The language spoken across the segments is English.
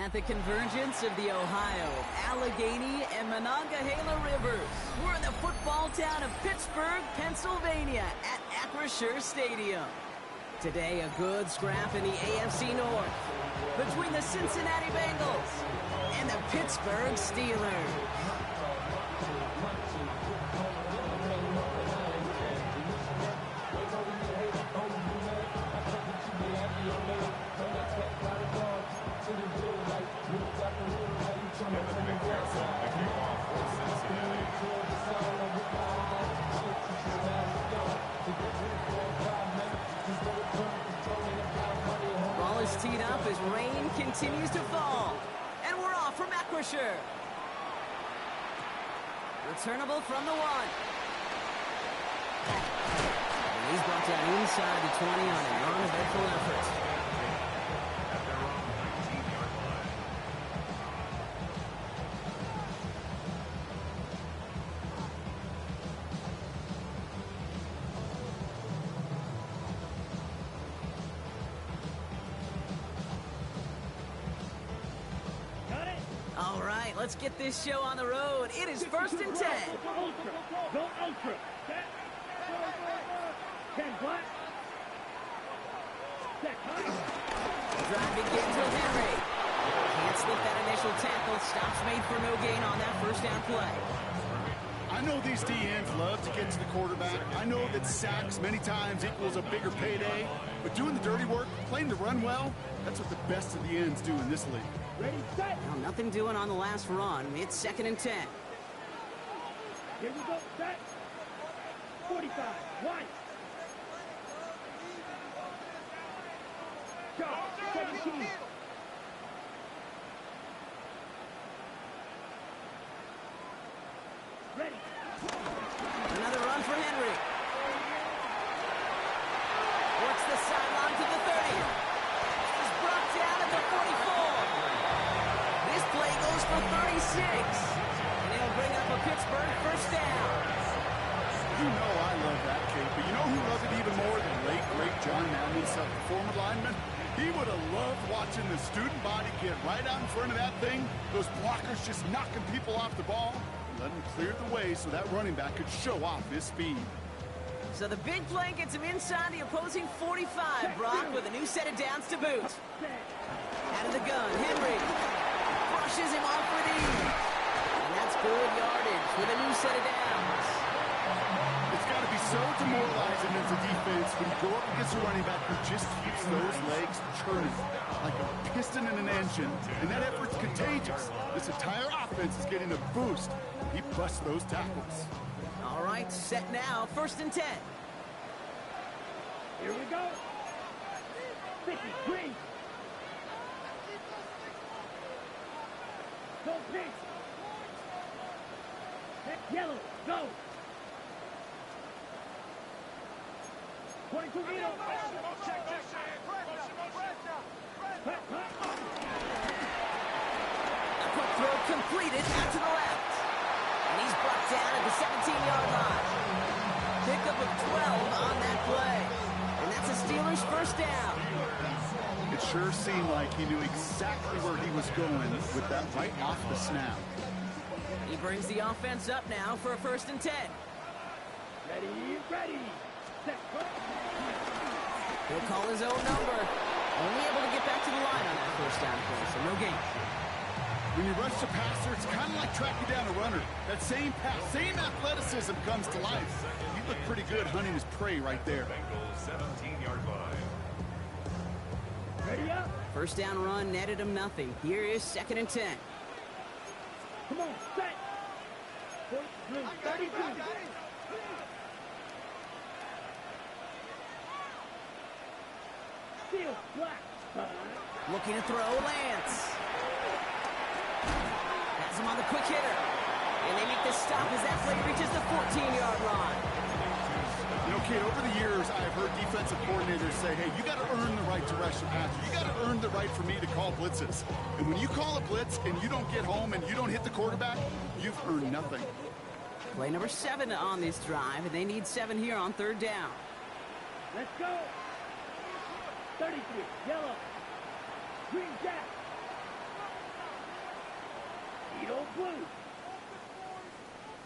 At the convergence of the Ohio, Allegheny, and Monongahela rivers, we're in the football town of Pittsburgh, Pennsylvania at Acrisure Stadium. Today, a good scrap in the AFC North between the Cincinnati Bengals and the Pittsburgh Steelers. Ball is teed up as rain continues to fall. And we're off from Acrisure. Returnable from the 1. And he's brought down inside the 20 on a non-eventful effort. All right, let's get this show on the road. It is 1st and 10. Go ultra. Set. 10 black. Set. Drive begins with Henry. Can't slip that initial tackle. Stops made for no gain on that first down play. I know these DNs love to get to the quarterback. I know that sacks many times equals a bigger payday. But doing the dirty work, playing the run well, that's what the best of the ends do in this league. Ready, set. Well, nothing doing on the last run. It's 2nd and 10. Here we go, set. 45, one. Go, 17. Ready. Another run for Henry. Works the sideline to the 30. He's brought down at the 44. This play goes for 36. And it'll bring up a Pittsburgh first down. You know I love that, Kate, but you know who loved it even more than late, great John Madden, self-performed lineman? He would have loved watching the student body get right out in front of that thing, those blockers just knocking people off the ball, and let him clear the way so that running back could show off his speed. So the big play gets him inside the opposing 45, Brock, with a new set of downs to boot. Out of the gun, Henry brushes him off with ease. And that's good yardage with a new set of downs. It's got to be so demoralizing as a defense when you go up against a running back who just keeps those legs churning like a piston in an engine, and that effort's contagious. This entire offense is getting a boost. He busts those tackles. All right, set now, 1st and 10. Here we go. 50, green. Go pink. Yellow, go. 22 meter. A quick throw completed out to the left. And he's brought down at the 17-yard line. Pickup of 12 on that play. And that's a Steelers first down. It sure seemed like he knew exactly where he was going with that right off the snap. He brings the offense up now for a 1st and 10. Ready, ready. Set. He'll call his own number. Only able to get back to the line on that first down play, so no gain. When you rush the passer, it's kind of like tracking down a runner. That same pass, same athleticism comes to life. He looked pretty good hunting his prey right there. 17-yard line. Ready up. First down run netted him nothing. Here is 2nd and 10. Come on, set. 32. Steel, black. Looking to throw, Lance. Has him on the quick hitter. And they make the stop as that play reaches the 14-yard line. You know, kid, over the years, I've heard defensive coordinators say, hey, you got to earn the right to rush the passer. You got to earn the right for me to call blitzes. And when you call a blitz and you don't get home and you don't hit the quarterback, you've earned nothing. Play number 7 on this drive, and they need 7 here on 3rd down. Let's go. 33, yellow. Green jack. Toledo Blue.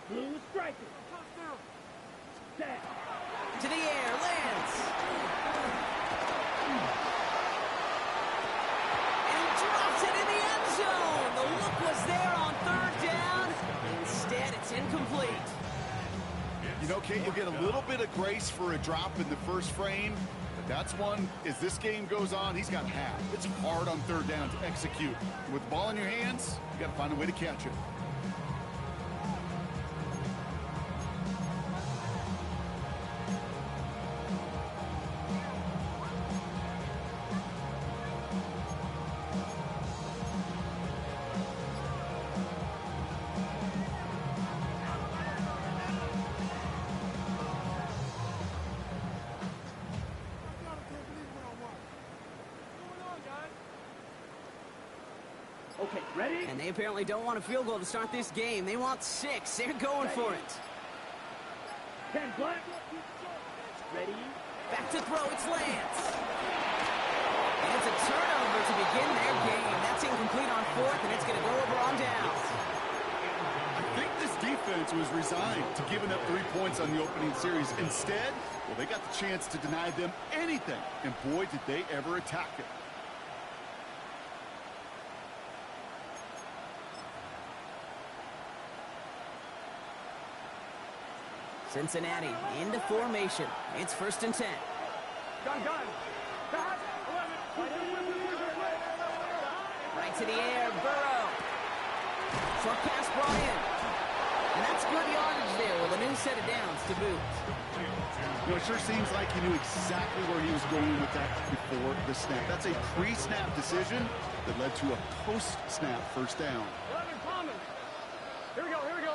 Blue striker. Set. To the air, lands. And drops it in the end zone. The look was there on third down. Instead, it's incomplete. You know, Kate, you'll get a little bit of grace for a drop in the first frame, but that's one, as this game goes on, he's got half. It's hard on third down to execute. With the ball in your hands, you got to find a way to catch it. Okay, ready? And they apparently don't want a field goal to start this game. They want 6. They're going for it. 10 black. Ready? Back to throw, it's Lance. And it's a turnover to begin their game. That's incomplete on fourth, and it's going to go over on downs. I think this defense was resigned to giving up 3 points on the opening series. Instead, well, they got the chance to deny them anything, and boy, did they ever attack it. Cincinnati into formation. It's 1st and 10. Gun. Stop. 11. Right to the air, Burrow. Short pass brought in. And that's good yardage there with a new set of downs to boot. You know, it sure seems like he knew exactly where he was going with that before the snap. That's a pre-snap decision that led to a post-snap first down. 11 common. Here we go. 180.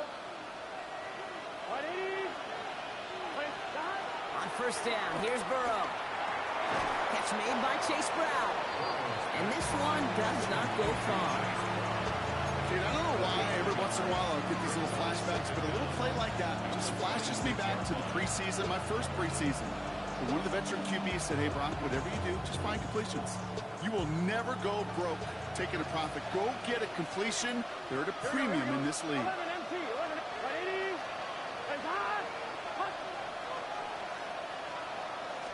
On 1st down, here's Burrow. Catch made by Chase Brown. And this one does not go far. Dude, I don't know why every once in a while I'll get these little flashbacks, but a little play like that just flashes me back to the preseason, my first preseason. One of the veteran QBs said, hey, Brock, whatever you do, just find completions. You will never go broke taking a profit. Go get a completion. They're at a premium in this league. 11 MT. 180.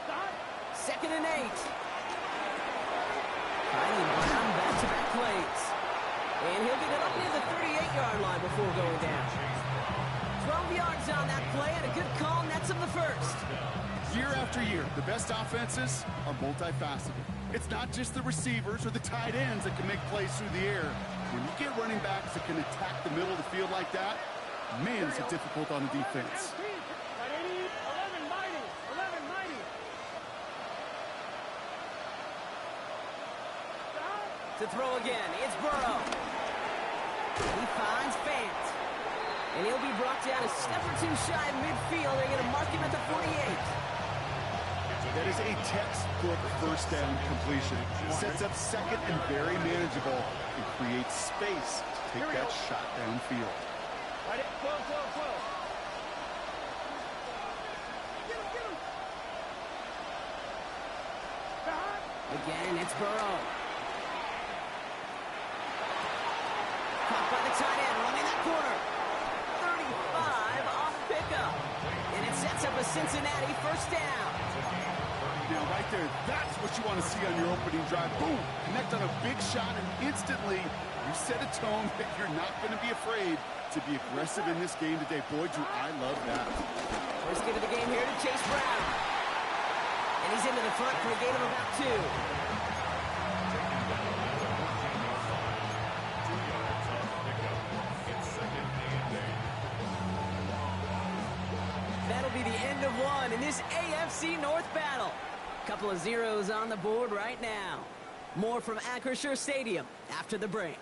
Stop. 2nd and 8. Finding Brown back-to-back plays. And he'll get it up near the 38-yard line before going down. 12 yards on that play, and a good call nets him the first. Year after year, the best offenses are multifaceted. It's not just the receivers or the tight ends that can make plays through the air. When you get running backs that can attack the middle of the field like that, man, is it difficult on the defense. 180. 11 mighty. 11 mighty. To throw again, it's Burrow. He finds Fant. And he'll be brought down a step or two shy of midfield. They're going to mark him at the 48. That is a textbook first down completion. Sets up second and very manageable and creates space to take that shot downfield. Right at 12. Again, it's Burrow. Caught by the tight end, running that corner. 35 off pickup. And it sets up a Cincinnati first down. Now, right there, that's what you want to see on your opening drive. Boom! Connect on a big shot, and instantly you set a tone that you're not going to be afraid to be aggressive in this game today. Boy, do I love that. First get of the game here to Chase Brown. And he's into the front for a gain of about 2. That'll be the end of one in this AFC North battle. Couple of zeros on the board right now. More from Acrisure Stadium after the break.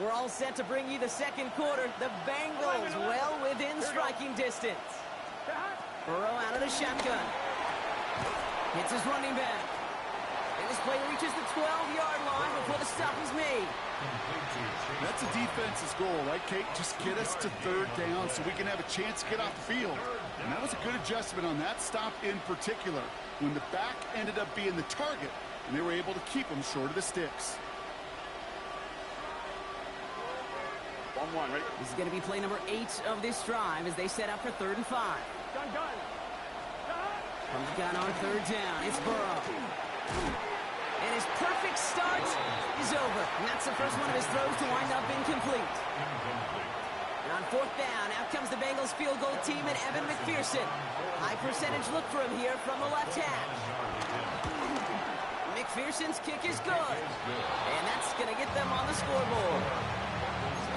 We're all set to bring you the second quarter. The Bengals well within striking distance. Burrow out of the shotgun. Hits his running back. And this play reaches the 12-yard line before the stop is made. That's a defense's goal, right, Kate? Just get us to third down so we can have a chance to get off the field. And that was a good adjustment on that stop in particular, when the back ended up being the target, and they were able to keep him short of the sticks. 1-1, ready? This is going to be play number 8 of this drive as they set up for 3rd and 5. Gun. From the gun on 3rd down, it's Burrow. And his perfect start is over. And that's the first one of his throws to wind up incomplete. And on 4th down, out comes the Bengals field goal team and Evan McPherson. High percentage look for him here from the left hash. McPherson's kick is good. And that's going to get them on the scoreboard.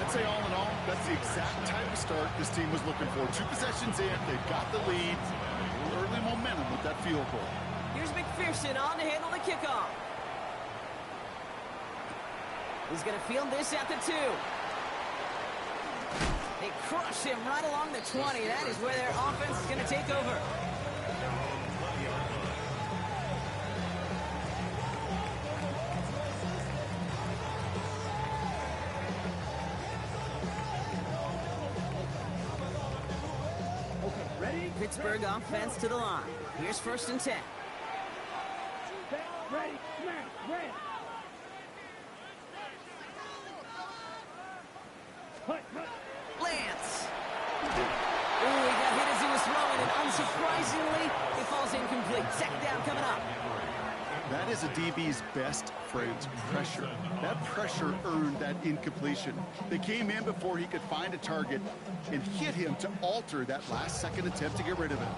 I'd say all in all, that's the exact type of start this team was looking for. 2 possessions in, they've got the lead. Early momentum with that field goal. Here's McPherson on to handle the kickoff. He's going to field this at the 2. They crush him right along the 20. That is where their offense is going to take over. Pittsburgh offense to the line. Here's 1st and 10. Ready, smash, red. Lance. Ooh, he got hit as he was throwing, and unsurprisingly, it falls incomplete. 2nd down coming up. That is a DB's best friend, pressure. That pressure earned that incompletion. They came in before he could find a target and hit him to alter that last-second attempt to get rid of it.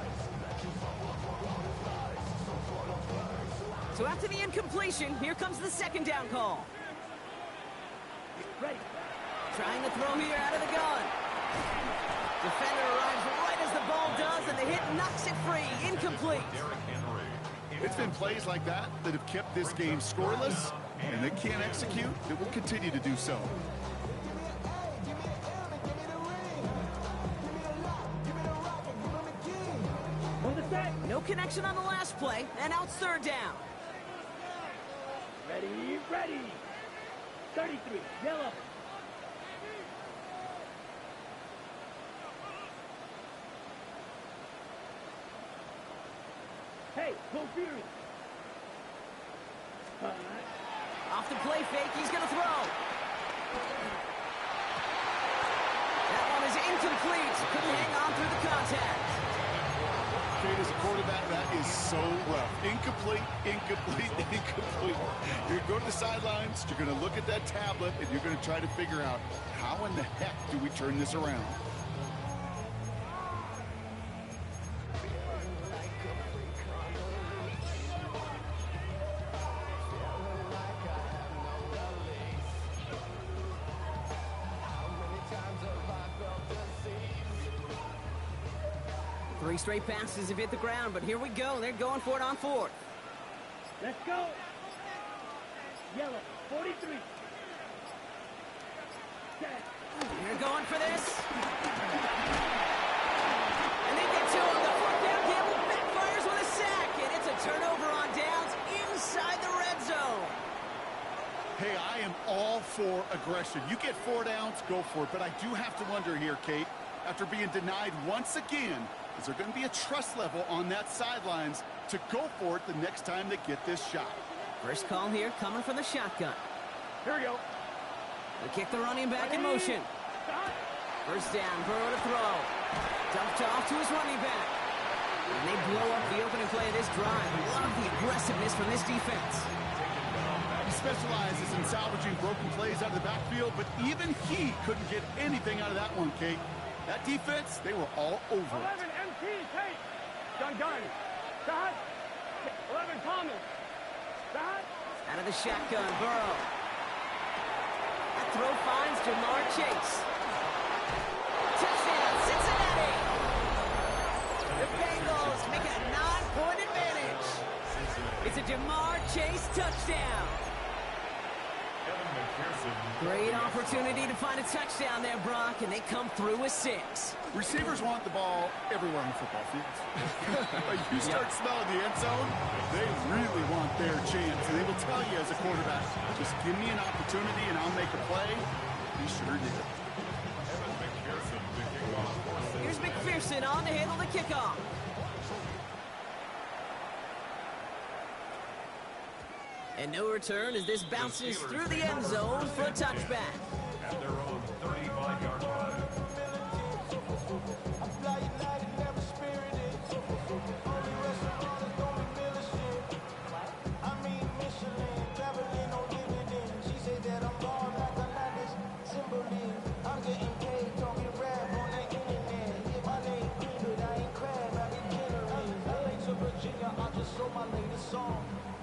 So after the incompletion, here comes the 2nd down call. Ready. Trying to throw here out of the gun. Defender arrives right as the ball does, and the hit knocks it free. Incomplete. It's been plays like that that have kept this game scoreless, and they can't execute. It will continue to do so. On the set. No connection on the last play, and out 3rd down. Ready. 33, yellow. Hey, go Fury. Off the play fake, he's going to throw. That one is incomplete. Couldn't hang on through the contact. Kate, as a quarterback, that is so rough. Incomplete. You're going to go to the sidelines, you're going to look at that tablet, and you're going to try to figure out, how in the heck do we turn this around? Three straight passes have hit the ground, but here we go. They're going for it on 4th. Let's go. Yellow, 43. Set. They're going for this. And they get 2 on the 4th down. Campbell backfires with a sack, and it's a turnover on downs inside the red zone. Hey, I am all for aggression. You get 4 downs, go for it. But I do have to wonder here, Kate, after being denied once again, is there going to be a trust level on that sidelines to go for it the next time they get this shot? First call here coming from the shotgun. Here we go. They kick the running back in motion. First down, Burrow to throw. Dumped off to his running back. And they blow up the opening play of this drive. Love the aggressiveness from this defense. He specializes in salvaging broken plays out of the backfield, but even he couldn't get anything out of that one, Kate. That defense, they were all over 11 it. MT, hey. Gun. Shot. 11 Thomas. Shot. Out of the shotgun, Burrow. That throw finds Jamar Chase. Touchdown, Cincinnati! The Bengals make a 9-point advantage. It's a Jamar Chase touchdown. Great opportunity to find a touchdown there, Brock, and they come through with 6. Receivers want the ball everywhere on the football field. But you start smelling the end zone, they really want their chance. And they will tell you as a quarterback, just give me an opportunity and I'll make a play. He sure did. Here's McPherson on to handle the kickoff. And no return as this bounces through the end zone for a touchback. At their own 35-yard line.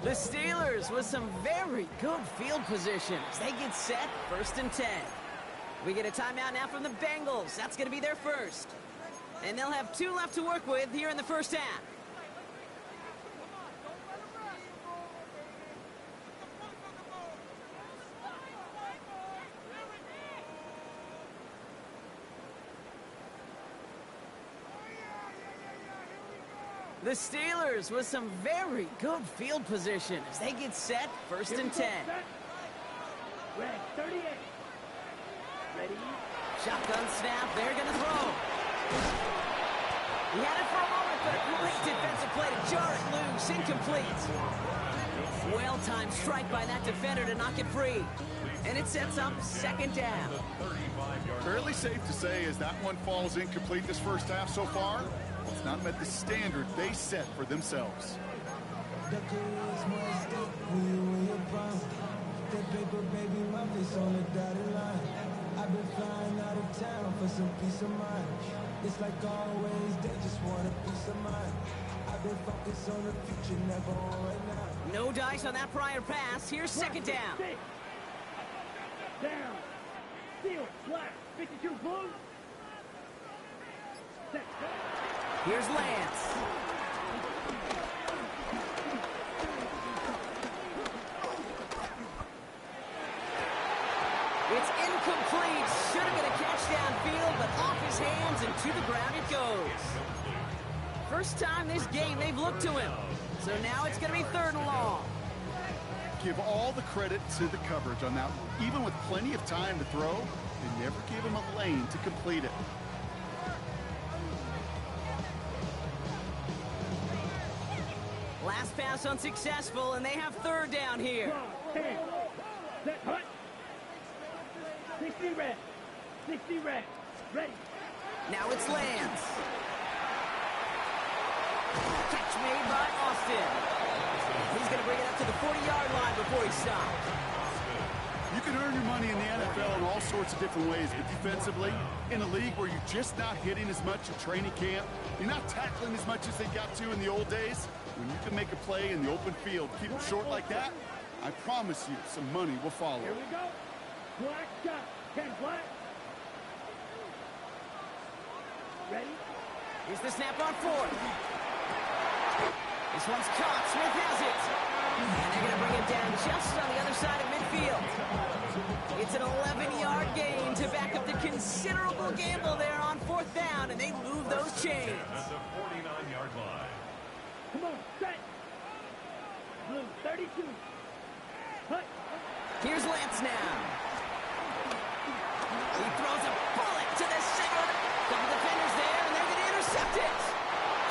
The Steelers with some very good field position as they get set, 1st and 10. We get a timeout now from the Bengals. That's going to be their first. And they'll have 2 left to work with here in the first half. The Steelers with some very good field position as they get set, 1st and 10. Red 38. Ready? Shotgun snap, they're going to throw. He had it for a moment, but a great defensive play to jar it loose, incomplete. Well-timed strike by that defender to knock it free. And it sets up 2nd down. Fairly safe to say as that one falls incomplete this first half so far, it's not met the standard they set for themselves. I've been flying out of town for some peace of mind. It's like always, they just want a piece of mind. I've been focused on the future, never on right now. No dice on that prior pass. Here's 2nd down. Down. Steal. Black. 52 blue. Set. Here's Lance. It's incomplete. Should have been a catch downfield, but off his hands and to the ground it goes. First time this game they've looked to him. So now it's going to be 3rd and long. Give all the credit to the coverage on that. Even with plenty of time to throw, they never gave him a lane to complete it. Last pass unsuccessful, and they have 3rd down here. 10. Set. Hut. 60 red. 60 red. Ready. Now it's Lance. Catch made by Austin. He's going to bring it up to the 40-yard line before he stops. You can earn your money in the NFL in all sorts of different ways, but defensively, in a league where you're just not hitting as much at training camp, you're not tackling as much as they got to in the old days, when you can make a play in the open field, keep it short like that, I promise you some money will follow. Here we go. Black got 10 black. Ready? Here's the snap on 4th. This one's caught. Smith has it. And they're going to bring it down just on the other side of midfield. It's an 11-yard gain to back up the considerable gamble there on 4th down, and they move those chains. At the 49-yard line. Come on, set. Blue 32. Hut. Here's Lance now. He throws a bullet to the center. Couple defenders there, and they're going to intercept it.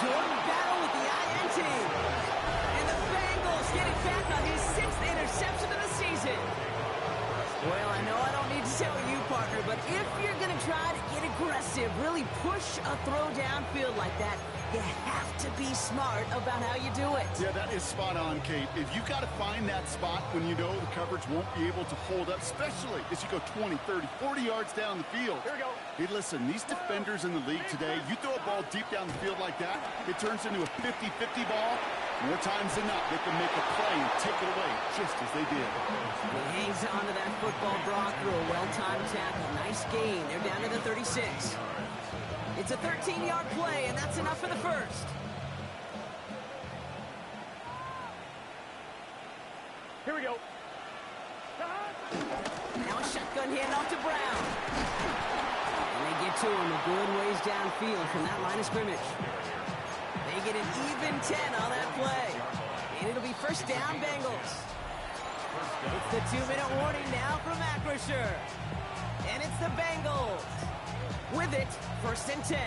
Good battle with the INT. And the Bengals get it back on his 6th interception of the season. Well, I know I don't need to tell you, partner, but if you're going to try to get aggressive, really push a throw downfield like that, you have to be smart about how you do it. Yeah, that is spot on, Kate. If you got to find that spot when you know the coverage won't be able to hold up, especially as you go 20, 30, 40 yards down the field. Here we go. Hey, listen, these defenders in the league today, you throw a ball deep down the field like that, it turns into a 50-50 ball. More times than not, they can make a play and take it away, just as they did. He hangs on to that football, Brock, through a well-timed tackle. Nice gain. They're down to the 36. It's a 13-yard play, and that's enough for the first. Here we go. shotgun handoff to Brown. And they get to him a good ways downfield from that line of scrimmage. They get an even 10 on that play. And it'll be first down, Bengals. It's the 2-minute warning now from Acrisure. And it's the Bengals. With it, first and 10.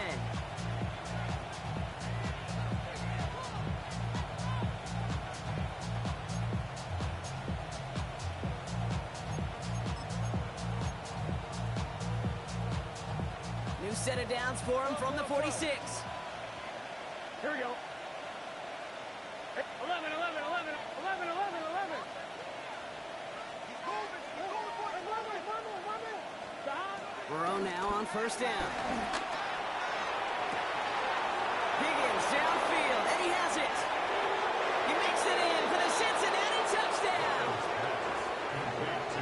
New set of downs for him from the 46. Here we go. 11, 11, 11, 11, 11, 11. Burrow now on first down. Higgins downfield, and he has it. He makes it in for the Cincinnati touchdown.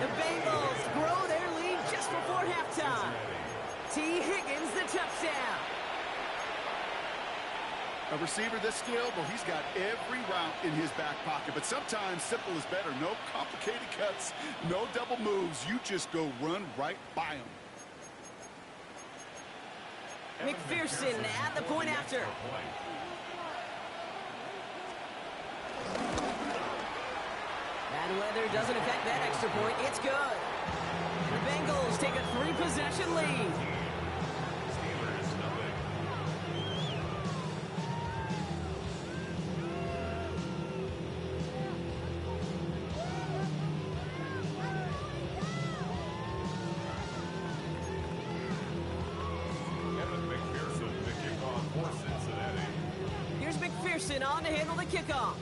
The Bengals grow their lead just before halftime. T. Higgins, the touchdown. A receiver this skilled, well, he's got every route in his back pocket, but sometimes simple is better. No complicated cuts, no double moves. You just go run right by him. McPherson at the point after. Bad weather doesn't affect that extra point. It's good. And the Bengals take a 3-possession lead. Here's McPherson on to handle the kickoff.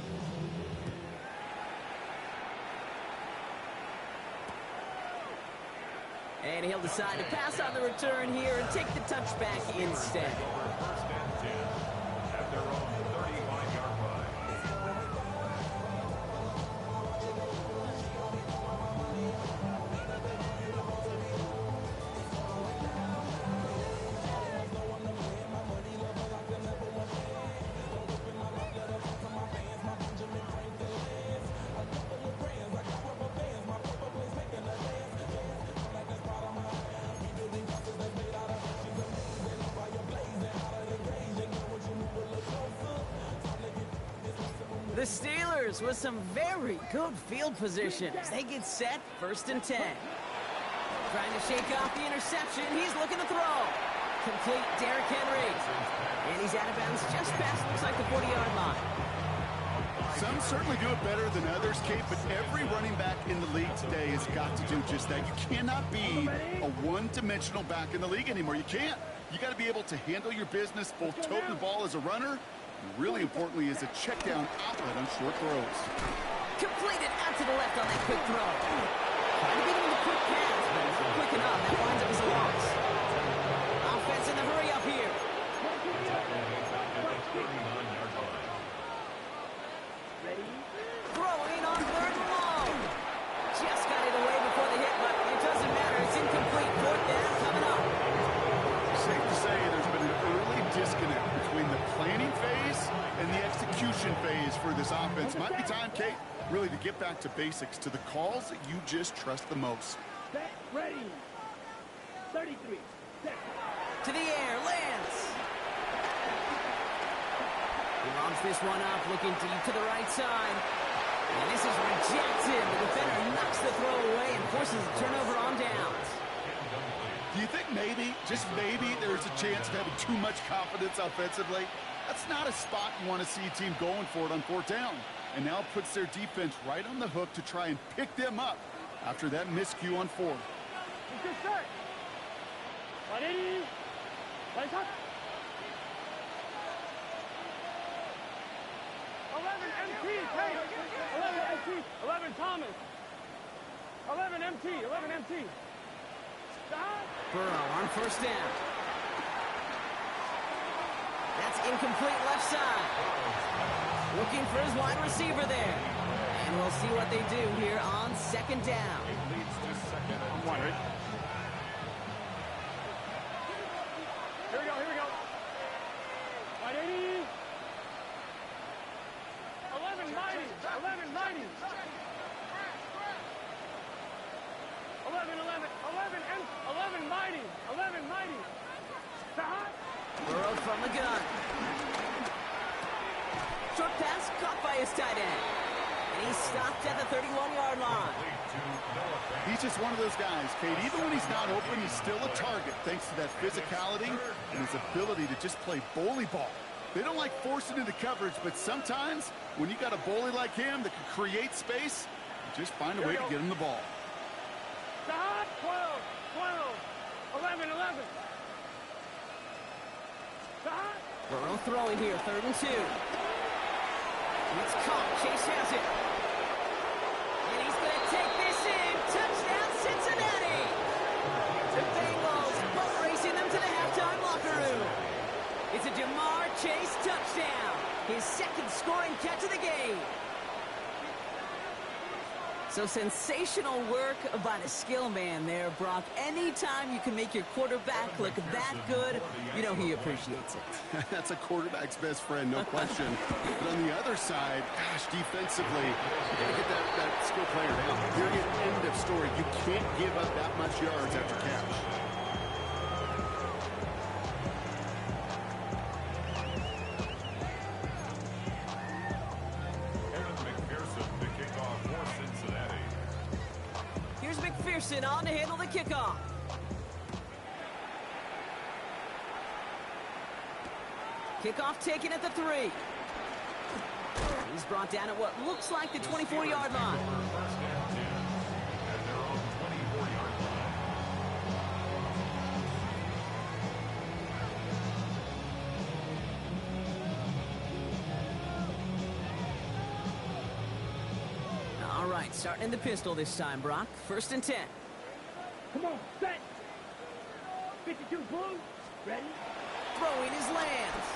And he'll decide to pass on the return here and take the touchback instead. First and 10 at their own 35-yard line. The Steelers with some very good field position as they get set, first and 10. Trying to shake off the interception. He's looking to throw. Complete Derrick Henry. And he's out of bounds just past, looks like the 40-yard line. Some certainly do it better than others, Kate, but every running back in the league today has got to do just that. You cannot be a one-dimensional back in the league anymore. You can't. You got to be able to handle your business, both toting the ball as a runner, and really importantly as a check-down outlet on short throws. Completed out to the left on that quick throw. Trying to beat him with a quick pass, but not quick enough. That winds up as a loss. Offense in the hurry up here. Throwing on third and long. Just got it away before the hit, but it doesn't matter. It's incomplete. Fourth down coming up. Safe to say there's been an early disconnect between the planning phase and the execution phase for this offense. Might be time, Kate, really to get back to basics, to the calls that you just trust the most. Set, ready. 33. Set. To the air, Lance. He launches this one up, looking deep to the right side. And this is rejected. The defender knocks the throw away and forces a turnover on downs. Do you think maybe, just maybe, there's a chance of having too much confidence offensively? That's not a spot you want to see a team going for it on fourth down. And now puts their defense right on the hook to try and pick them up after that miscue on fourth. Good start. 180. Lights up. 11 MT. Hey. 11 MT. 11 Thomas. 11 MT. 11 MT. Stop. Burrow on first down. That's incomplete left side. Looking for his wide receiver there. And we'll see what they do here on second down. It leads to second and 1. Here we go. Here we go. 180. 11 mighty. 11 mighty. 11, 11, 11. from the gun. Short pass caught by his tight end. And he's stopped at the 31-yard line. He's just one of those guys, Kate. Even when he's not open, he's still a target thanks to that physicality and his ability to just play bully ball. They don't like forcing into coverage, but sometimes when you got a bully like him that can create space, you just find a way to get him the ball. Stop. 12, 12, 11, 11. Stop. Burrow throwing here, 3rd and 2. It's caught. Chase has it. And he's going to take this in. Touchdown, Cincinnati. The Bengals boat racing them to the halftime locker room. It's a Jamar Chase touchdown. His 2nd scoring catch of the game. So sensational work by the skill man there, Brock. Anytime you can make your quarterback look that good, you know he appreciates it. That's a quarterback's best friend, no question. But on the other side, gosh, defensively, you got to get that skill player down. Period, end of story. You can't give up that much yards after catch. McPherson on to handle the kickoff. Kickoff taken at the 3. He's brought down at what looks like the 24-yard line. All right, starting in the pistol this time, Brock. 1st and 10. Come on, set. 52 blue. Ready? Throwing his lands.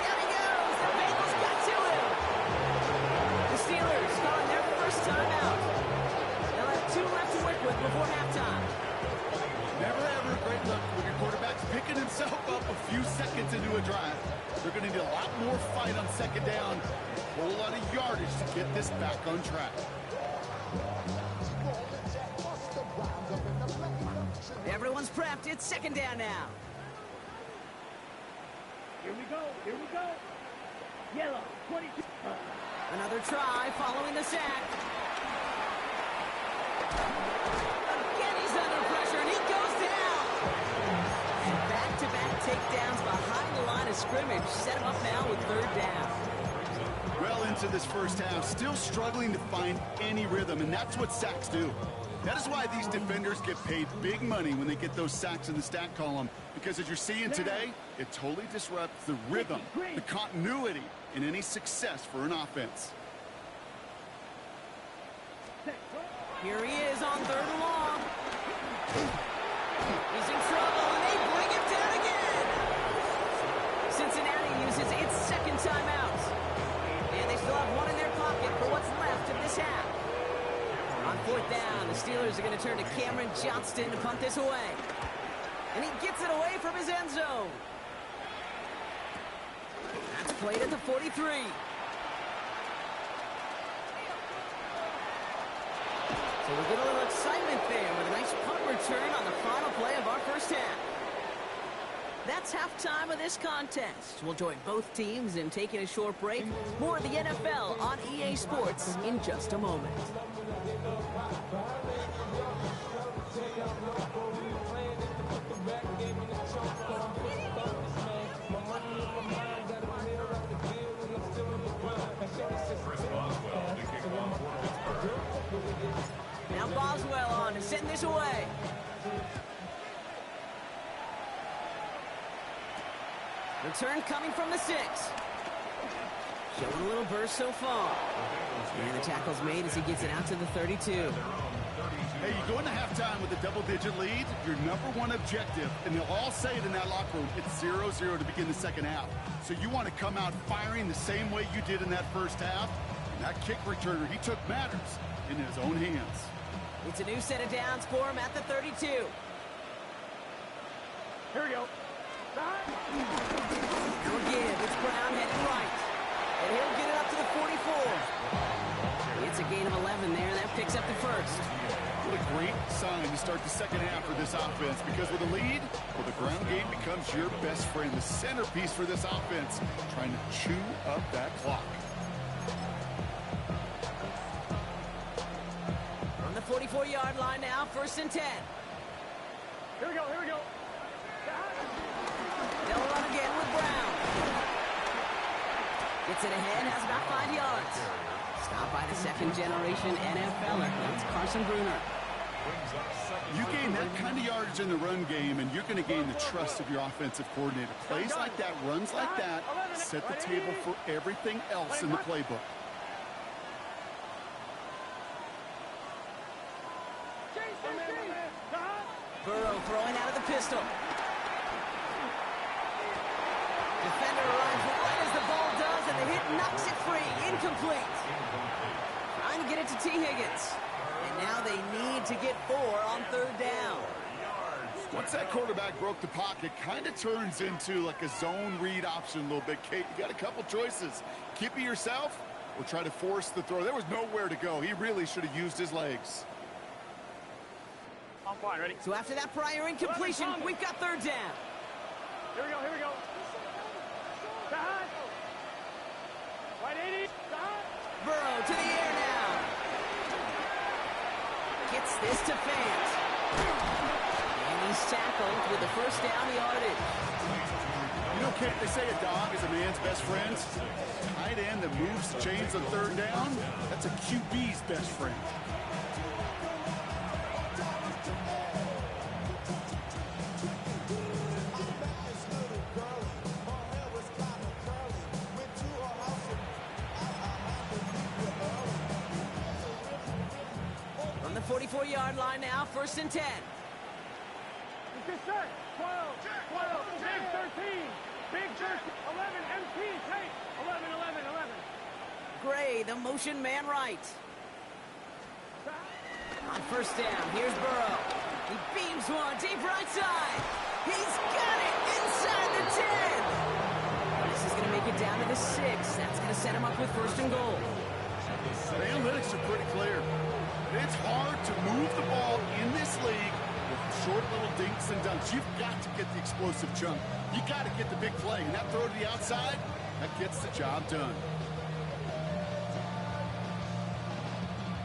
Down he goes. The Bengals got to him. The Steelers calling their first time out. They'll have 2 left to work with before halftime. Never ever a great look when your quarterback's picking himself up a few seconds into a drive. They're going to need a lot more fight on 2nd down. A whole lot of yardage to get this back on track. Everyone's prepped. It's 2nd down now. Here we go. Here we go. Yellow. 22. Another try following the sack. Again, he's under pressure, and he goes down. And back-to-back takedowns behind the line of scrimmage. Set him up now with 3rd down. Well into this first half, still struggling to find any rhythm, and that's what sacks do. That is why these defenders get paid big money when they get those sacks in the stat column, because as you're seeing today, it totally disrupts the rhythm, the continuity, and any success for an offense. Here he is on 3rd and long. He's in trouble, and they bring him down again. Cincinnati uses its 2nd timeout. And they still have 1 in their pocket for what's left of this half. On 4th down, the Steelers are going to turn to Cameron Johnston to punt this away. And he gets it away from his end zone. That's played at the 43. So we get a little excitement there with a nice punt return on the final play of our first half. That's halftime of this contest. We'll join both teams in taking a short break. More of the NFL on EA Sports in just a moment. Now Boswell on to send this away. Return coming from the 6. Showing a little burst so far. And the tackle's made as he gets it out to the 32. Hey, you go into halftime with a double-digit lead, your #1 objective, and they'll all say it in that locker room, it's 0-0 to begin the second half. So you want to come out firing the same way you did in that first half. And that kick returner, he took matters in his own hands. It's a new set of downs for him at the 32. Here we go. Now again, it's Brown heading right. And he'll get it up to the 44. It's a gain of 11 there. That picks up the first. What a great sign to start the second half for this offense, because with a lead, well, the ground game becomes your best friend, the centerpiece for this offense, trying to chew up that clock. On the 44-yard line now, 1st and 10. Here we go, here we go. They'll run again with Brown. Gets it ahead, has about 5 yards. Stopped by the second-generation NFLer. That's Carson Bruner. You gain that kind of yardage in the run game, and you're going to gain the trust of your offensive coordinator. Plays like that, runs like that, set the table for everything else in the playbook. Burrow throwing out of the pistol. Defender arrives right as the ball does, and the hit knocks it free. Incomplete. Trying to get it to T. Higgins. And now they need to get 4 on 3rd down. Once that quarterback broke the pocket, kind of turns into like a zone read option a little bit. Kate, you got a couple choices. Keep it yourself or try to force the throw. There was nowhere to go. He really should have used his legs. I'm fine, ready? So after that prior incompletion, we've got 3rd down. Here we go, here we go. Behind. Right 80. Behind. Burrow to the air now. Gets this to Fant. And he's tackled with the 1st down yardage. You know, Kate, they say a dog is a man's best friend. Tight end that moves the chains on 3rd down, that's a QB's best friend. On the 44-yard line now, 1st and 10. Good set. 12, 12, big 13, big 13, 11, MT, take, 11, 11, 11. Gray, the motion man right. On 1st down, here's Burrow. He beams one deep right side. He's got it inside the 10. This is going to make it down to the 6. That's going to set him up with 1st and goal. The analytics are pretty clear. It's hard to move the ball in this league with short little dinks and dunks. You've got to get the explosive chunk. You got to get the big play. And that throw to the outside, that gets the job done.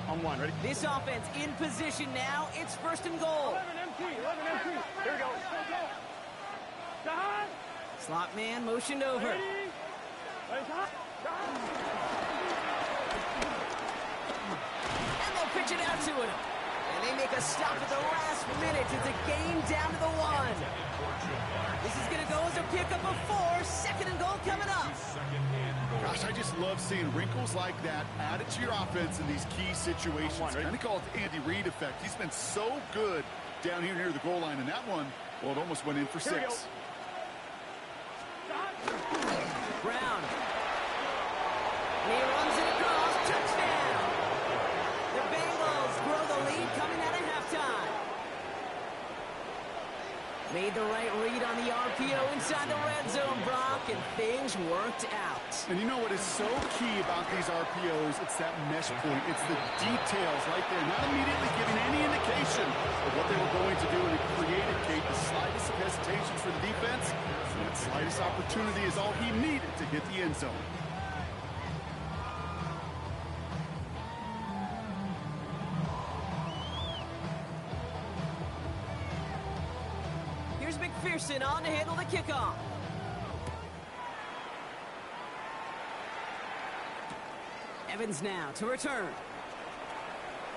On 1, ready? This offense in position now. It's 1st and goal. 11 MT, 11 MT. Here we go. Behind. Slot man motioned over. 80. Behind. And they'll pitch it out to him. And they make a stop at the last minute. It's a game down to the 1. This is going to go as a pickup of 4. 2nd and goal coming up. Gosh, I just love seeing wrinkles like that added to your offense in these key situations. Kind of call it the Andy Reid effect. He's been so good down here near the goal line. And that one, well, it almost went in for 6. Brown. And he runs it across. Touchdown. The Bengals grow the lead coming out of halftime. Made the right read on the RPO inside the red zone, Brock, and things worked out. And you know what is so key about these RPOs? It's that mesh point. It's the details right there. Not immediately giving any indication of what they were going to do, and it created, Kate, the slightest of hesitations for the defense. And that slightest opportunity is all he needed to hit the end zone. Here's McPherson on to handle the kickoff. Evans now to return.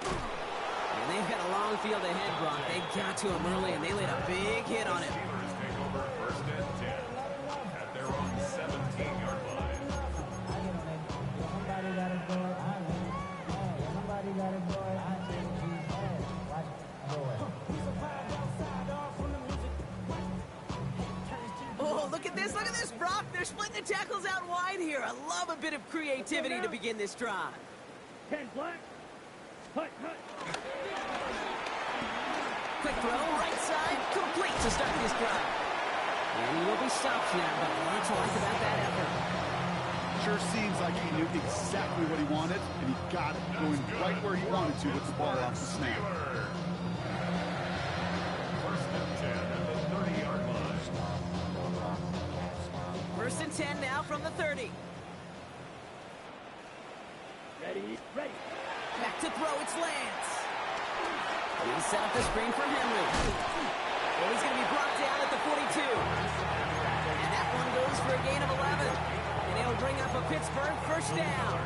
And they've got a long field ahead, Brock. They got to him early, and they laid a big hit on him. Take over 1st and 10 at their own 17-yard line. Somebody got a boy, I win. Somebody got a boy, I take you. Watch it. Go away. Oh, look at this, Brock. They're splitting the tackles out wide here. I love a bit of creativity to begin this drive. 10 black. Hut, hut. Quick throw, right side, complete to start this drive. And he will be stopped now, but lots to like about that effort. sure seems like he knew exactly what he wanted, and he got it, going right where he wanted to with the ball off the snap. First and 10 at the 30-yard line. First and 10 now from the 30. Ready, ready. Back to throw, it's Lance. He set up the screen for Henry. Well, he's going to be brought down at the 42. And that one goes for a gain of 11. And it'll bring up a Pittsburgh first down.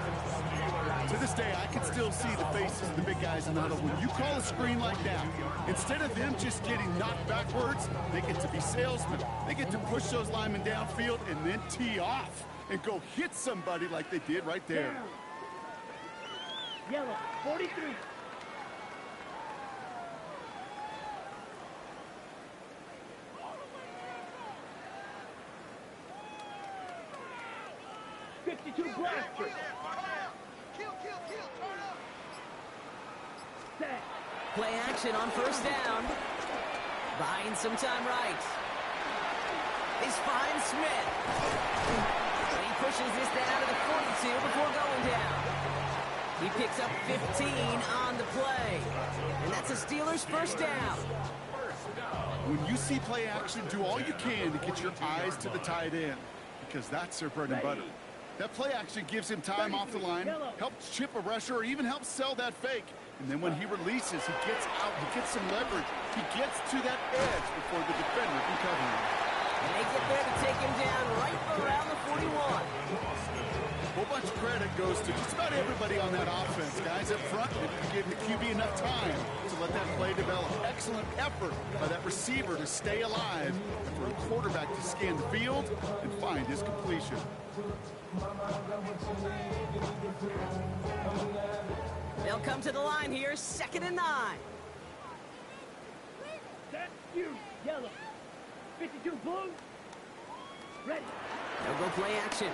To this day, I can still see the faces of the big guys in the huddle. When you call a screen like that, instead of them just getting knocked backwards, they get to be salesmen. They get to push those linemen downfield and then tee off and go hit somebody like they did right there. Yellow, 43. Blaster. Set. Play action on first down. Buying some time right. He's fine Smith. And he pushes this down to the 42 before going down. He picks up 15 on the play. And that's a Steelers first down. When you see play action, do all you can to get your eyes to the tight end, because that's their bread and butter. That play action gives him time off the line, helps chip a rusher, or even helps sell that fake. And then when he releases, he gets out, he gets some leverage. He gets to that edge before the defender can cover him. And they get there to take him down right around the 41. A whole bunch of credit goes to just about everybody on that offense. Guys up front, they give the QB enough time to let that play develop. Excellent effort by that receiver to stay alive, and for a quarterback to scan the field and find his completion. They'll come to the line here, 2nd and 9. Set, you, yellow. 52 blue. Ready. They'll go play action.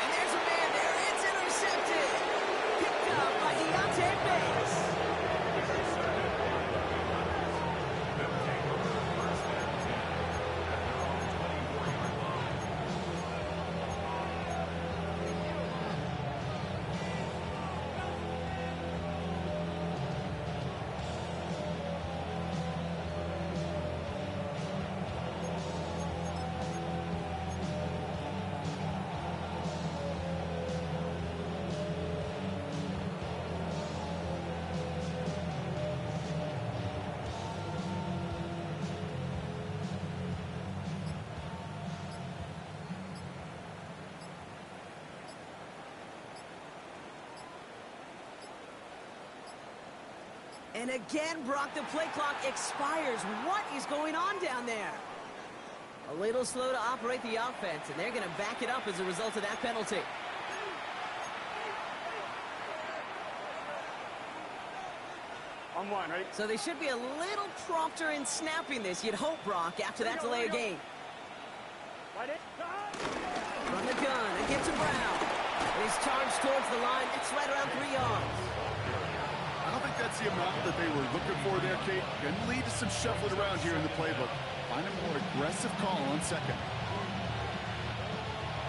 And there's a man there. It's intercepted. Picked up by Deontay Banks. And again, Brock, the play clock expires. What is going on down there? A little slow to operate the offense, and they're going to back it up as a result of that penalty. On one, ready? So they should be a little prompter in snapping this, you'd hope, Brock, after that delay of game. Right in. From the gun, it gets to Brown. And he's charged towards the line. It's right around 3 yards. I don't think that's the amount that they were looking for there, Kate. Going to lead to some shuffling around here in the playbook. Find a more aggressive call on second.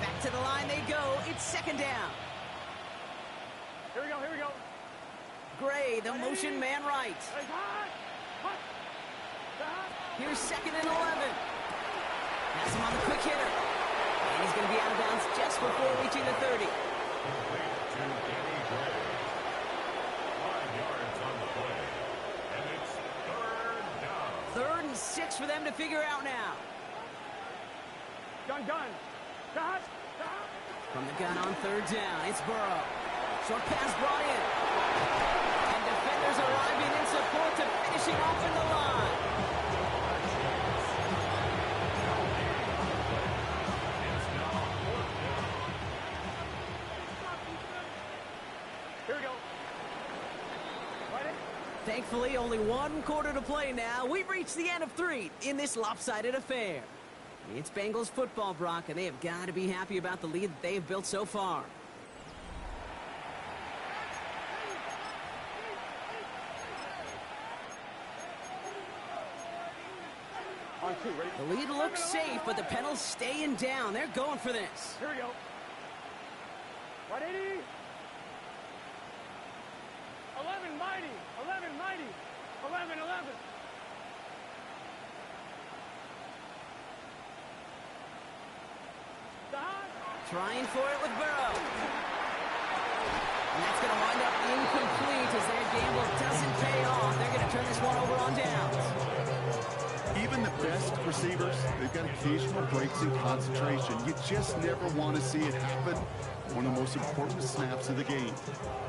Back to the line they go. It's 2nd down. Here we go, here we go. Gray, the motion man right. Hey, hot. Hot. Hot. Here's 2nd and 11. Pass him on the quick hitter. And he's going to be out of bounds just before reaching the 30. Third and 6 for them to figure out now. Gun. Hot. From the gun on 3rd down, it's Burrow. Short pass brought in. And defenders arriving in support to finishing off in the line. Here we go. Right in. Thankfully, only 1 quarter to play now. We've reached the end of 3 in this lopsided affair. It's Bengals football, Brock, and they have got to be happy about the lead that they have built so far. On On two, ready? The lead looks safe, but the Penals staying down. They're going for this. Here we go. 180. 11 mighty. 11 mighty. 11, 11. Trying for it with Burrow. And that's going to wind up incomplete as their gamble doesn't pay off. They're going to turn this one over on downs. Even the best receivers, they've got occasional breaks in concentration. You just never want to see it happen. One of the most important snaps of the game.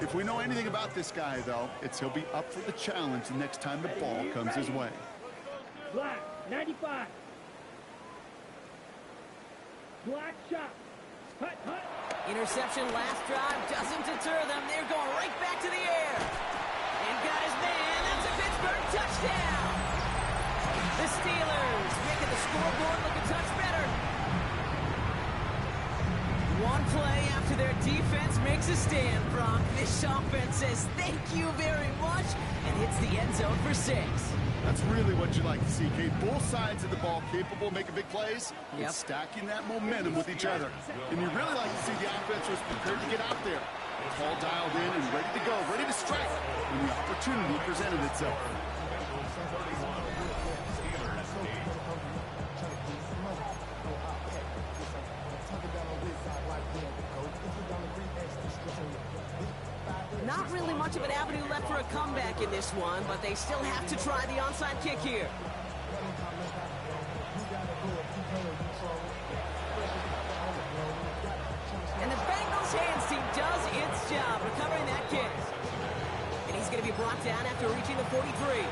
If we know anything about this guy, though, it's he'll be up for the challenge the next time the ball comes his way. Black, 95. Black shot. Hut, hut. Interception last drive doesn't deter them. They're going right back to the air. And got his man. That's a Pittsburgh touchdown. The Steelers making the scoreboard look a touch better. One play after their defense makes a stand, Brock. This offense says thank you very much and hits the end zone for 6. That's really what you like to see, Kate. Both sides of the ball capable of making big plays and Yep. stacking that momentum with each other. And you really like to see the offense was prepared to get out there. It's all dialed in and ready to go, ready to strike when the opportunity presented itself. Not really much of an avenue left for a comeback in this one, but they still have to try the onside kick here. And the Bengals hands team does its job recovering that kick. And he's going to be brought down after reaching the 43.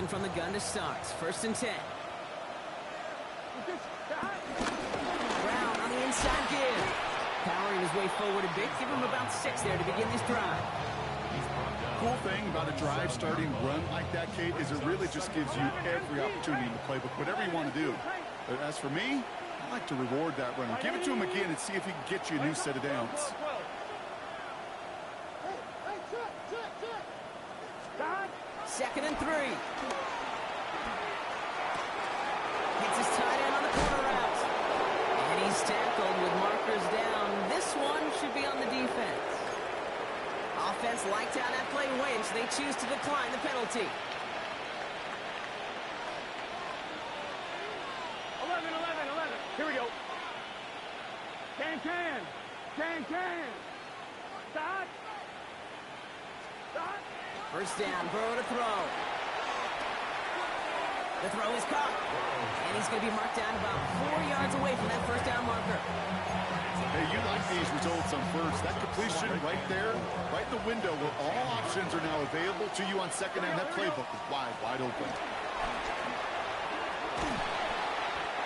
From the gun to start. 1st and 10. Brown on the inside give. Powering his way forward a bit. Give him about 6 there to begin this drive. Cool thing about a drive starting run like that, Kate, is it really just gives you every opportunity in the playbook, whatever you want to do. But as for me, I like to reward that run. Give it to him again and see if he can get you a new set of downs. 2nd and 3. Hits his tight end on the corner route. And he's tackled with markers down. This one should be on the defense. Offense liked how that play went, so they choose to decline the penalty. 11, 11, 11. Here we go. Can. Start. Start. 1st down, Burrow to throw. The throw is caught. And he's going to be marked down about 4 yards away from that 1st down marker. Hey, you like these results on first. That completion right there, right in the window where all options are now available to you on 2nd and that playbook is wide open.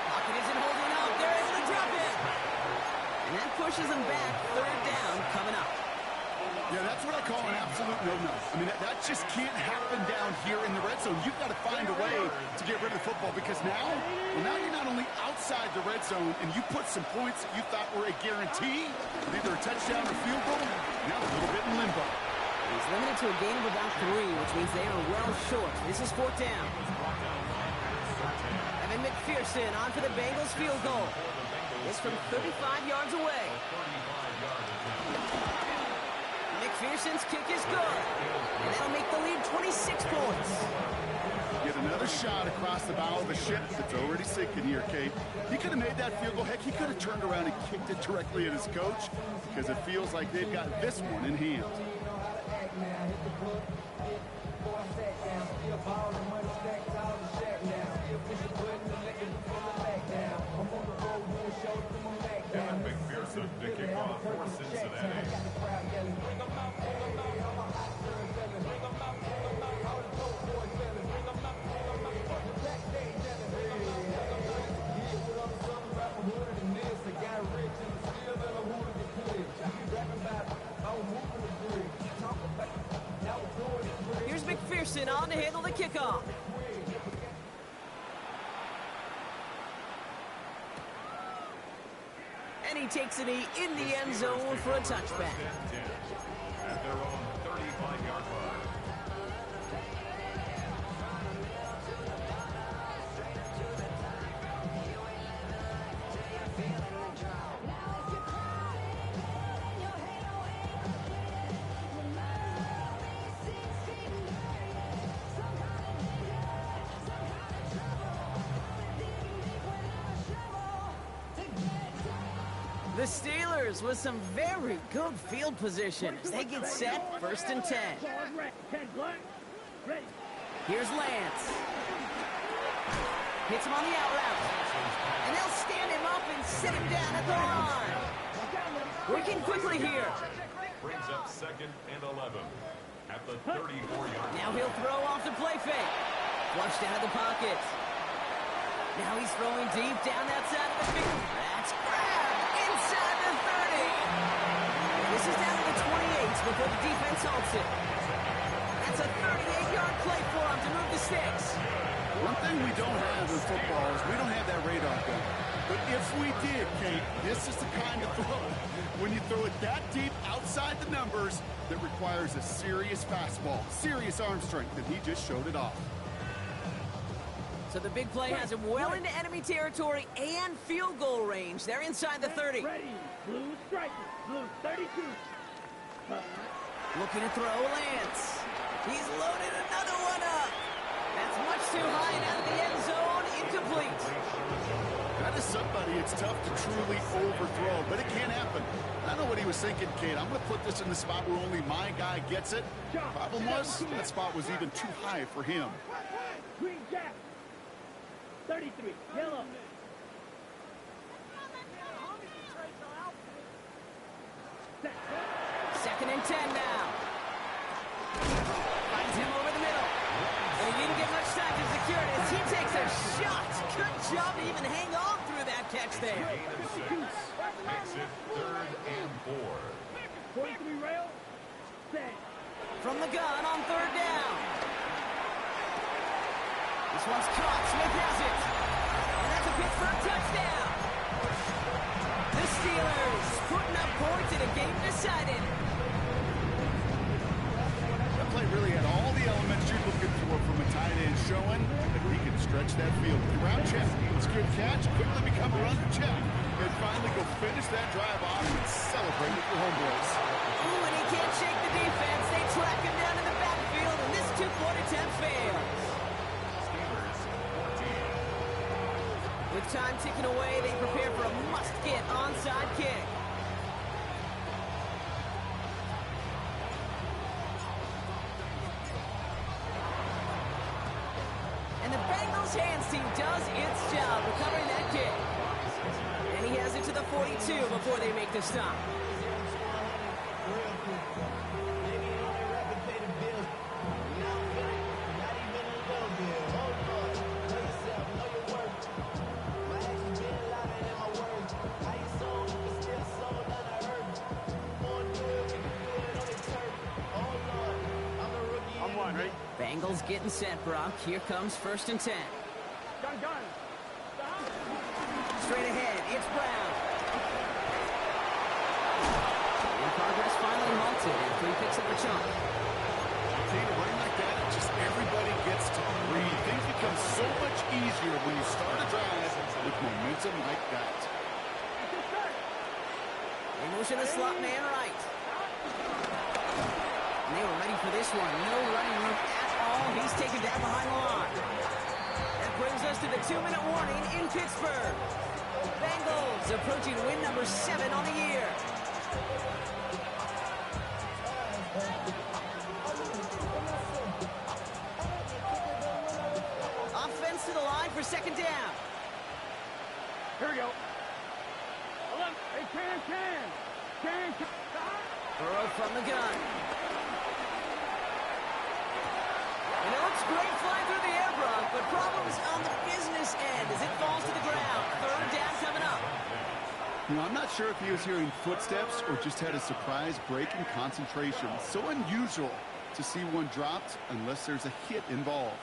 Pocket isn't holding up. They're able to drop it. And that pushes them back. 3rd down coming up. Yeah, that's what I call an absolute no-no. I mean, that just can't happen down here in the red zone. You've got to find a way to get rid of the football because now you're not only outside the red zone and you put some points that you thought were a guarantee, either a touchdown or field goal, now a little bit in limbo. He's limited to a gain of about 3, which means they are well short. This is 4th down. Evan McPherson on for the Bengals field goal. It's from 35 yards away. McPherson's kick is good. And that'll make the lead 26 points. Get another shot across the bow of a ship that's already sinking here, Kate. He could have made that field goal. Heck, he could have turned around and kicked it directly at his coach because it feels like they've got this one in hand. Evan McPherson to kick off for Cincinnati. to handle the kickoff. And he takes a knee in the end zone for a touchback. At their own 35-yard line. The Steelers with some very good field position as they get set, 1st and 10. Here's Lance. Hits him on the out route. And they'll stand him up and sit him down at the line. Working quickly here. Brings up 2nd and 11 at the 34-yard. Now he'll throw off the play fake. Flushed out of the pocket. Now he's throwing deep down that side of the field. That's grabbed inside the 30. This is down to the 28 before the defense halts it. That's a 38-yard play for him to move the sticks. One thing we don't have in football is we don't have that radar gun. But if we did, Kate, this is the kind of throw, when you throw it that deep outside the numbers, that requires a serious fastball, serious arm strength, and he just showed it off. So the big play has him well into enemy territory and field goal range. They're inside the 30. Ready. Blue striker. Blue 32. Looking to throw Lance. He's loaded another one up. That's much too high and out of the end zone. Incomplete. That is somebody it's tough to truly overthrow, but it can happen. I know what he was thinking, Kate. I'm going to put this in the spot where only my guy gets it. Problem was, that spot was even too high for him. Green jack. 33. Yellow. Second and 10 now. Finds him over the middle. And he didn't get much time to secure it as he takes a shot. Good job to even hang on through that catch there. Gain of 6. Makes it 3rd and 4. 43 rail. Set. From the gun on 3rd down. This one's caught. Smith has it. And that's a Pittsburgh touchdown. The Steelers putting up points in a game decided. That play really had all the elements you're looking for from a tight end, showing that he can stretch that field. Ground check, secure catch, quickly become a run check, and finally go finish that drive off and celebrate with your homeboys. Ooh, and he can't shake the defense. They track him down in the backfield, and this two-point attempt fails. Steelers 14. With time ticking away, they prepare for a must-get onside kick. And the Bengals hands team does its job recovering that kick. And he has it to the 42 before they make the stop. Bengals getting set, Brock. Here comes 1st and 10. Gun. Straight ahead, it's Brown. In progress, finally halted after he picks up a chunk. Kate, a run like that, just everybody gets to breathe. Things become so much easier when you start a drive with momentum like that. They motion the slot man right. And they were ready for this one. No running room at all. He's taken down behind the line. That brings us to the 2-minute warning in Pittsburgh. Bengals approaching win number 7 on the year. Offense to the line for 2nd down. Here we go. 11. Hey, can. Burrow from the gun. And it looks great flying through the air, Brock, but problems on the business end as it falls to the ground. 3rd down coming up. You know, I'm not sure if he was hearing footsteps or just had a surprise break in concentration. So unusual to see one dropped unless there's a hit involved.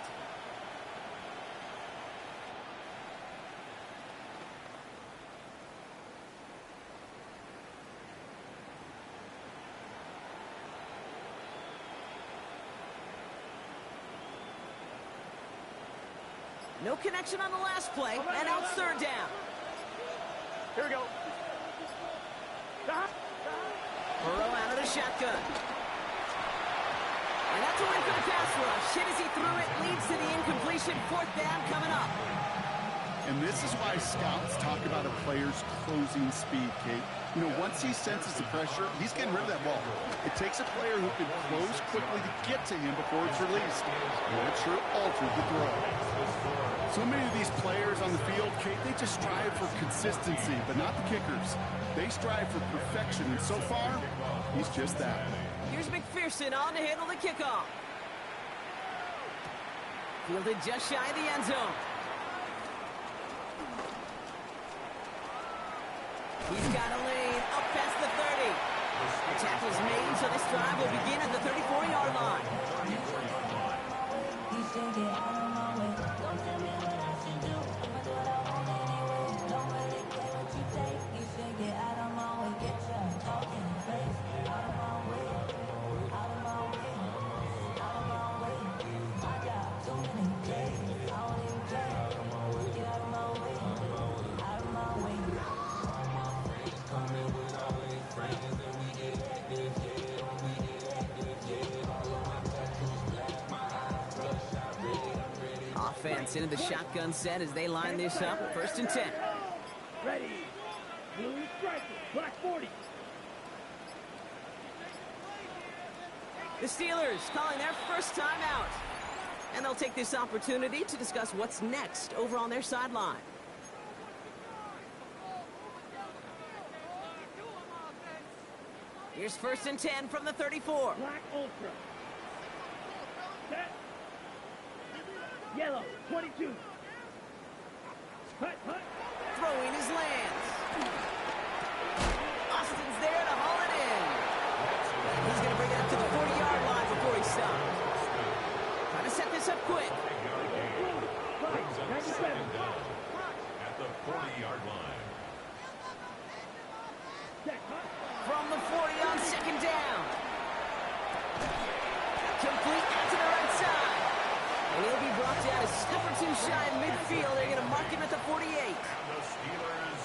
No connection on the last play, and now it's third down. Here we go. Burrow out of the shotgun. And that's a win for the pass rush. Hit as he threw it, leads to the incompletion. Fourth down coming up. And this is why scouts talk about a player's closing speed, Kate. You know, once he senses the pressure, he's getting rid of that ball. It takes a player who can close quickly to get to him before it's released. And it sure alters the throw. So many of these players on the field, Kate, they just strive for consistency, but not the kickers. They strive for perfection, and so far, he's just that. Here's McPherson on to handle the kickoff. Fielded just shy of the end zone. He's got a lane up past the 30. The tackle's made, so this drive will begin at the 34-yard line. Offense into the shotgun set as they line this up. 1st and 10. Ready. Blue striker. Black 40. The Steelers calling their first time out. And they'll take this opportunity to discuss what's next over on their sideline. Here's 1st and 10 from the 34. Black Ultra. Set. Yellow, 22. Hut, hut. Throwing his lands. Austin's there to haul it in. He's going to bring it up to the 40-yard line before he stops. Trying to set this up quick. Brings up 2nd down at the 40-yard line. From the 40 on 2nd down. Complete out to the right side. And he'll be brought down a step or two shy of midfield. They're going to mark him at the 48. The Steelers,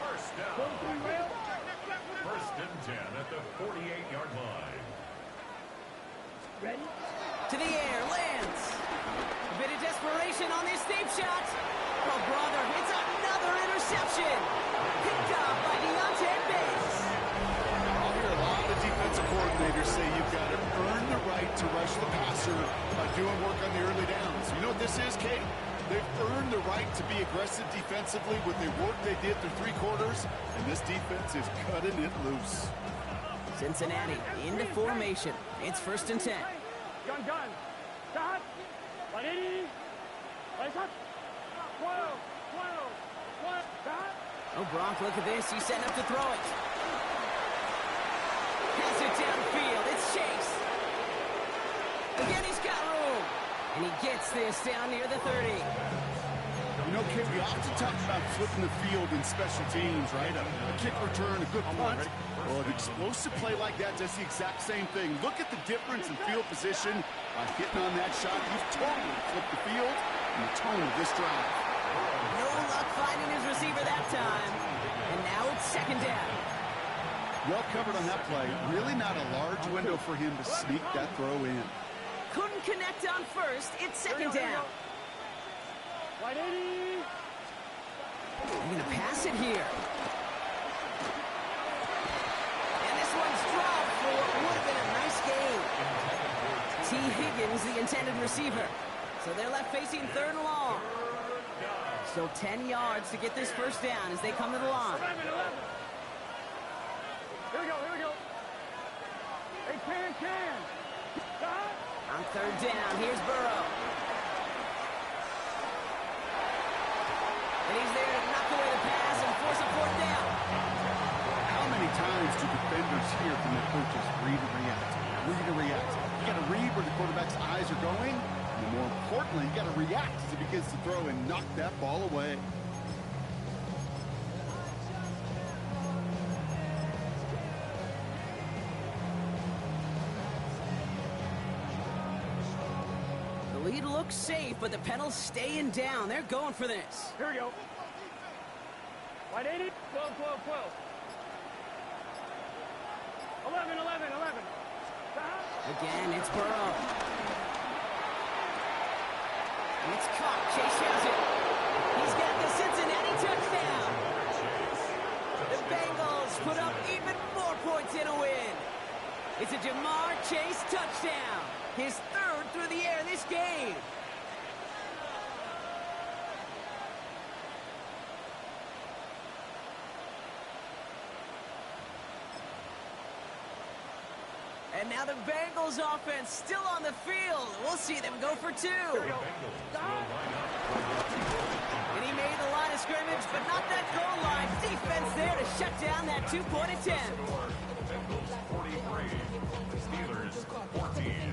first down. 1st and 10 at the 48-yard line. Ready? To the air, lands. A bit of desperation on this deep shot. Oh, brother, it's another interception. Picked up by Deontay Bates. I'll hear a lot of the defensive coordinators say you've got to earn the right to rush the passer by doing work on the early downs. You know what this is, Kate? They've earned the right to be aggressive defensively with the work they did through 3 quarters, and this defense is cutting it loose. Cincinnati into formation. It's 1st and 10. Gun, gun. Stop. 180. Let's up. 12. Stop. Oh, Brock, look at this. He's setting up to throw it. Has it downfield. It's Chase. Again, he's got room. And he gets this down near the 30. You know, Kate, we often talk about flipping the field in special teams, right? A kick return, a good punt. Well, an explosive play like that does the exact same thing. Look at the difference in field position by hitting on that shot. You've totally flipped the field and the tone of this drive. No luck finding his receiver that time. And now it's 2nd down. Well covered on that play. Really not a large window for him to sneak that throw in. Couldn't connect on 1st. It's 2nd down. 180. I'm going to pass it here. And this one's dropped for what would have been a nice gain. T. Higgins, the intended receiver. So they're left facing 3rd and long. So 10 yards to get this 1st down as they come to the line. 11. Here we go. Hey, can. Stop. On 3rd down, here's Burrow. And he's there to knock away the pass and force a 4th down. How many times do defenders hear from their coaches, read and react? got to read where the quarterback's eyes are going. And more importantly, you got to react as he begins to throw and knock that ball away. The lead looks safe, but the Pennels staying down. They're going for this. Here we go. Wide 80. 12, 12, 12. 11, 11, 11. Again, it's Burrow. And it's caught. Chase has it. He's got the Cincinnati touchdown. The Bengals put up even more points in a win. It's a Jamar Chase touchdown. His third through the air this game. And now the Bengals offense still on the field. We'll see them go for two. And he made the line of scrimmage, but not that goal line. Defense there to shut down that two-point attempt. Bengals 43, Steelers 14.